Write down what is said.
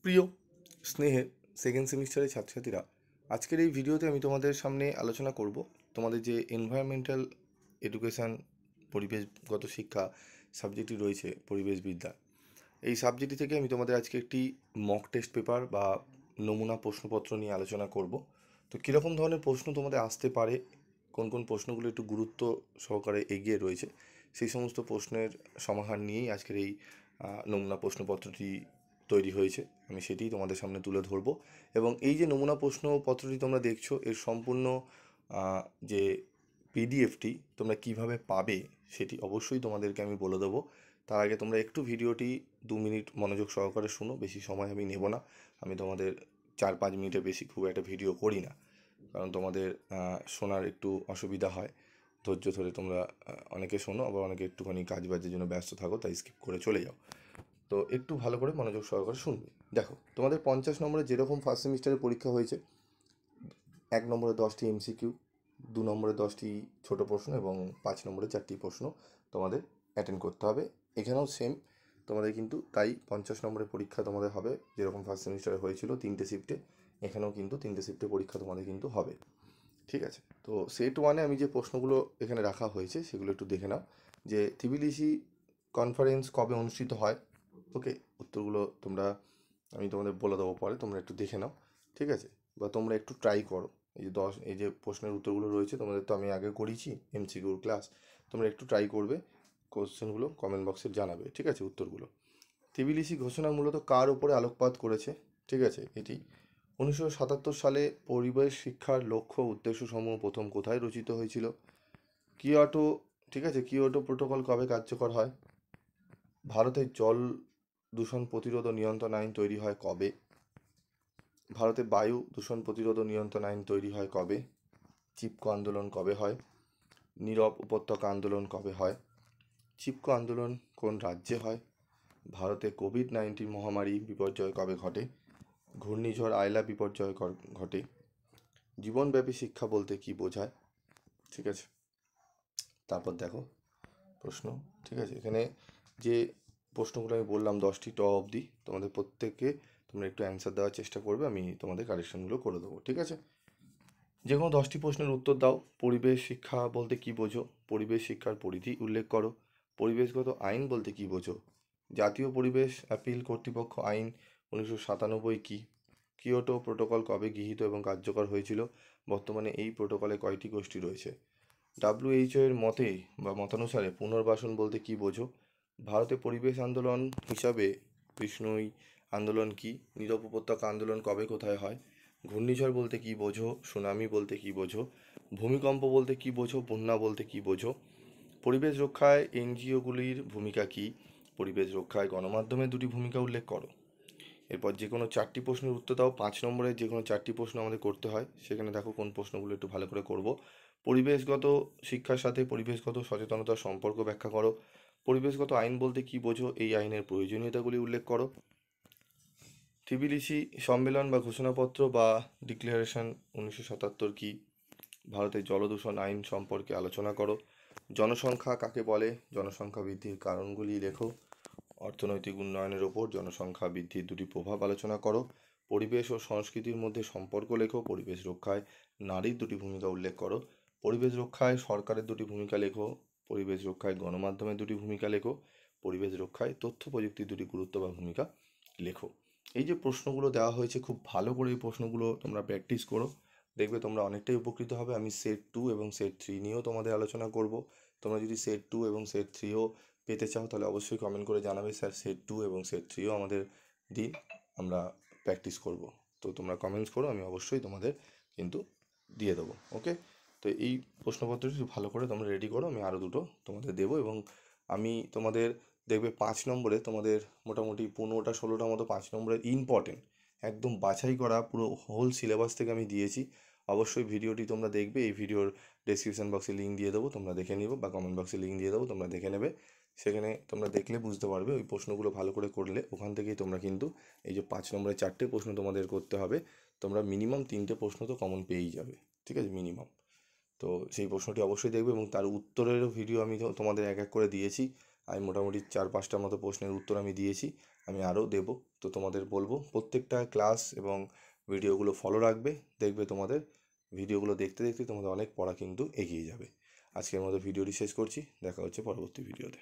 প্রিয় স্নেহের সেকেন্ড সেমিস্টারের ছাত্রছাত্রীরা, আজকের এই ভিডিওতে আমি তোমাদের সামনে আলোচনা করব তোমাদের যে এনভায়রনমেন্টাল এডুকেশান, পরিবেশগত শিক্ষা সাবজেক্টটি রয়েছে পরিবেশবিদ্যা। এই সাবজেক্টটি থেকে আমি তোমাদের আজকে একটি মক টেস্ট পেপার বা নমুনা প্রশ্নপত্র নিয়ে আলোচনা করব। তো কীরকম ধরনের প্রশ্ন তোমাদের আসতে পারে, কোন কোন প্রশ্নগুলো একটু গুরুত্ব সহকারে এগিয়ে রয়েছে, সেই সমস্ত প্রশ্নের সমাহার নিয়েই আজকের এই নমুনা প্রশ্নপত্রটি তৈরি হয়েছে। আমি সেটিই তোমাদের সামনে তুলে ধরবো। এবং এই যে নমুনা প্রশ্নপত্রটি তোমরা দেখছো, এর সম্পূর্ণ যে পিডিএফটি তোমরা কিভাবে পাবে সেটি অবশ্যই তোমাদেরকে আমি বলে দেবো। তার আগে তোমরা একটু ভিডিওটি 2 মিনিট মনোযোগ সহকারে শুনো, বেশি সময় আমি নেব না। আমি তোমাদের 4-5 মিনিটের বেশি খুব একটা ভিডিও করি না, কারণ তোমাদের শোনার একটু অসুবিধা হয়। ধৈর্য ধরে তোমরা অনেকে শোনো, আবার অনেকে একটুখানি কাজ বাজের জন্য ব্যস্ত থাকো, তাই স্কিপ করে চলে যাও। তো একটু ভালো করে মনোযোগ সহকারে শুনবে। দেখো, তোমাদের 50 নম্বরে যেরকম ফার্স্ট সেমিস্টারে পরীক্ষা হয়েছে, 1 নম্বরে 10টি এমসিকিউ, 2 নম্বরে 10টি ছোটো প্রশ্ন এবং 5 নম্বরে 4টি প্রশ্ন তোমাদের অ্যাটেন্ড করতে হবে। এখানেও সেম তোমাদের কিন্তু তাই 50 নম্বরের পরীক্ষা তোমাদের হবে, যেরকম ফার্স্ট সেমিস্টারে হয়েছিল 3টে শিফটে, এখানেও কিন্তু 3টে শিফটে পরীক্ষা তোমাদের কিন্তু হবে। ঠিক আছে, তো সেট ওয়ানে আমি যে প্রশ্নগুলো এখানে রাখা হয়েছে সেগুলো একটু দেখে নাও। যে তিবিলিসি কনফারেন্স কবে অনুষ্ঠিত হয়, ওকে, উত্তরগুলো আমি তোমাদের বলে দেবো পরে, তোমরা একটু দেখে নাও। ঠিক আছে, বা তোমরা একটু ট্রাই করো। এই যে প্রশ্নের উত্তরগুলো রয়েছে তোমাদের তো আমি আগে করিয়েছি এমসিকিউর ক্লাস, তোমরা একটু ট্রাই করবে, কোশ্চেনগুলো কমেন্ট বক্সে জানাবে। ঠিক আছে, উত্তরগুলো। তিবিলিসি ঘোষণা মূলত কার ওপরে আলোকপাত করেছে? ঠিক আছে, এটি 1977 সালে পরিবেশ শিক্ষার লক্ষ্য উদ্দেশ্যসমূহ প্রথম কোথায় রচিত হয়েছিল? কিয়োটো। ঠিক আছে, কিয়োটো প্রোটোকল কবে কার্যকর হয়? ভারতের জল দূষণ প্রতিরোধ ও নিয়ন্ত্রণ আইন তৈরি হয় কবে? ভারতে বায়ু দূষণ প্রতিরোধ ও নিয়ন্ত্রণ আইন তৈরি হয় কবে? চিপকো আন্দোলন কবে হয়? নীরব উপত্যকা আন্দোলন কবে হয়? চিপকো আন্দোলন কোন রাজ্যে হয়? ভারতে কোভিড-19 মহামারী বিপর্যয় কবে ঘটে? ঘূর্ণিঝড় আয়লা বিপর্যয় ঘটে? জীবনব্যাপী শিক্ষা বলতে কি বোঝায়? ঠিক আছে, তারপর দেখো প্রশ্ন। ঠিক আছে, এখানে যে প্রশ্নগুলো আমি বললাম 10টি অবধি, তোমাদের প্রত্যেককে তোমরা একটু অ্যান্সার দেওয়ার চেষ্টা করবে, আমি তোমাদের কারেকশনগুলো করে দেবো। ঠিক আছে, যে কোনো 10টি প্রশ্নের উত্তর দাও। পরিবেশ শিক্ষা বলতে কি বোঝো? পরিবেশ শিক্ষার পরিধি উল্লেখ করো। পরিবেশগত আইন বলতে কি বোঝো? জাতীয় পরিবেশ আপিল কর্তৃপক্ষ আইন 1997 কি? কিয়োটো প্রোটোকল কবে গৃহীত এবং কার্যকর হয়েছিল? বর্তমানে এই প্রোটোকলে কয়টি গোষ্ঠী রয়েছে? WHO এর মতে বা মতানুসারে পুনর্বাসন বলতে কি বোঝো? ভারতে পরিবেশ আন্দোলন হিসাবে বিষ্ণুই আন্দোলন কি? নীরব উপত্যকা আন্দোলন কবে কোথায় হয়? ঘূর্ণিঝড় বলতে কি বোঝো? সুনামি বলতে কি বোঝো? ভূমিকম্প বলতে কি বোঝো? বন্যা বলতে কি বোঝো? পরিবেশ রক্ষায় এনজিওগুলির ভূমিকা কী? পরিবেশ রক্ষায় গণমাধ্যমের 2টি ভূমিকা উল্লেখ করো। এরপর যে কোনো 4টি প্রশ্নের উত্তর দাও। 5 নম্বরের যে কোনো 4টি প্রশ্ন আমাদের করতে হয়, সেখানে দেখো কোন প্রশ্নগুলো একটু ভালো করে করব। পরিবেশগত শিক্ষার সাথে পরিবেশগত সচেতনতার সম্পর্ক ব্যাখ্যা করো। পরিবেশগত আইন বলতে কি বোঝো? এই আইনের প্রয়োজনীয়তাগুলি উল্লেখ করো। তিবিলিসি সম্মেলন বা ঘোষণাপত্র বা ডিক্লারেশন 1977 কি? ভারতের জলদূষণ আইন সম্পর্কে আলোচনা করো। জনসংখ্যা কাকে বলে? জনসংখ্যা বৃদ্ধির কারণগুলি লেখো। অর্থনৈতিক উন্নয়নের ওপর জনসংখ্যা বৃদ্ধির 2টি প্রভাব আলোচনা করো। পরিবেশ ও সংস্কৃতির মধ্যে সম্পর্ক লেখো। পরিবেশ রক্ষায় নারীর 2টি ভূমিকা উল্লেখ করো। পরিবেশ রক্ষায় সরকারের 2টি ভূমিকা লেখো। পরিবেশ রক্ষায় গণমাধ্যমের 2টি ভূমিকা লেখো। পরিবেশ রক্ষায় তথ্য প্রযুক্তির 2টি গুরুত্ব বা ভূমিকা লেখো। এই যে প্রশ্নগুলো দেওয়া হয়েছে, খুব ভালো করে এই প্রশ্নগুলো তোমরা প্র্যাকটিস করো, দেখবে তোমরা অনেকটাই উপকৃত হবে। আমি সেট 2 এবং সেট 3 নিয়েও তোমাদের আলোচনা করব। তোমরা যদি সেট 2 এবং সেট 3ও পেতে চাও তাহলে অবশ্যই কমেন্ট করে জানাবে, স্যার সেট 2 এবং সেট 3ও আমাদের দিন, আমরা প্র্যাকটিস করব। তো তোমরা কমেন্টস করো, আমি অবশ্যই তোমাদের কিন্তু দিয়ে দেবো। ওকে, তো এই প্রশ্নপত্রটি ভালো করে তোমরা রেডি করো, আমি আরও 2টো তোমাদের দেবো। এবং আমি তোমাদের দেখবে 5 নম্বরে তোমাদের মোটামুটি 15টা 16টা মতো 5 নম্বরের ইম্পর্টেন্ট একদম বাছাই করা পুরো হোল সিলেবাস থেকে আমি দিয়েছি। অবশ্যই ভিডিওটি তোমরা দেখবে, এই ভিডিওর ডেসক্রিপশন বক্সে লিঙ্ক দিয়ে দেবো, তোমরা দেখে নিও, বা কমেন্ট বক্সে লিঙ্ক দিয়ে দেবো, তোমরা দেখে নেবে। সেখানে তোমরা দেখলে বুঝতে পারবে, ওই প্রশ্নগুলো ভালো করে করলে ওখান থেকেই তোমরা কিন্তু এই যে 5 নম্বরের 4টে প্রশ্ন তোমাদের করতে হবে, তোমরা মিনিমাম 3টে প্রশ্ন তো কমন পেয়েই যাবে। ঠিক আছে, মিনিমাম। তো সেই প্রশ্নটি অবশ্যই দেখবে এবং তার উত্তরেরও ভিডিও আমি তোমাদের এক এক করে দিয়েছি। আমি মোটামুটি 4-5টার মতো প্রশ্নের উত্তর আমি দিয়েছি। আমি আরও দেবো। তো তোমাদের বলবো প্রত্যেকটা ক্লাস এবং ভিডিওগুলো ফলো রাখবে, দেখবে তোমাদের ভিডিওগুলো দেখতে দেখতে তোমাদের অনেক পড়া কিন্তু এগিয়ে যাবে। আজকের মতো ভিডিওটি শেষ করছি, দেখা হচ্ছে পরবর্তী ভিডিওতে।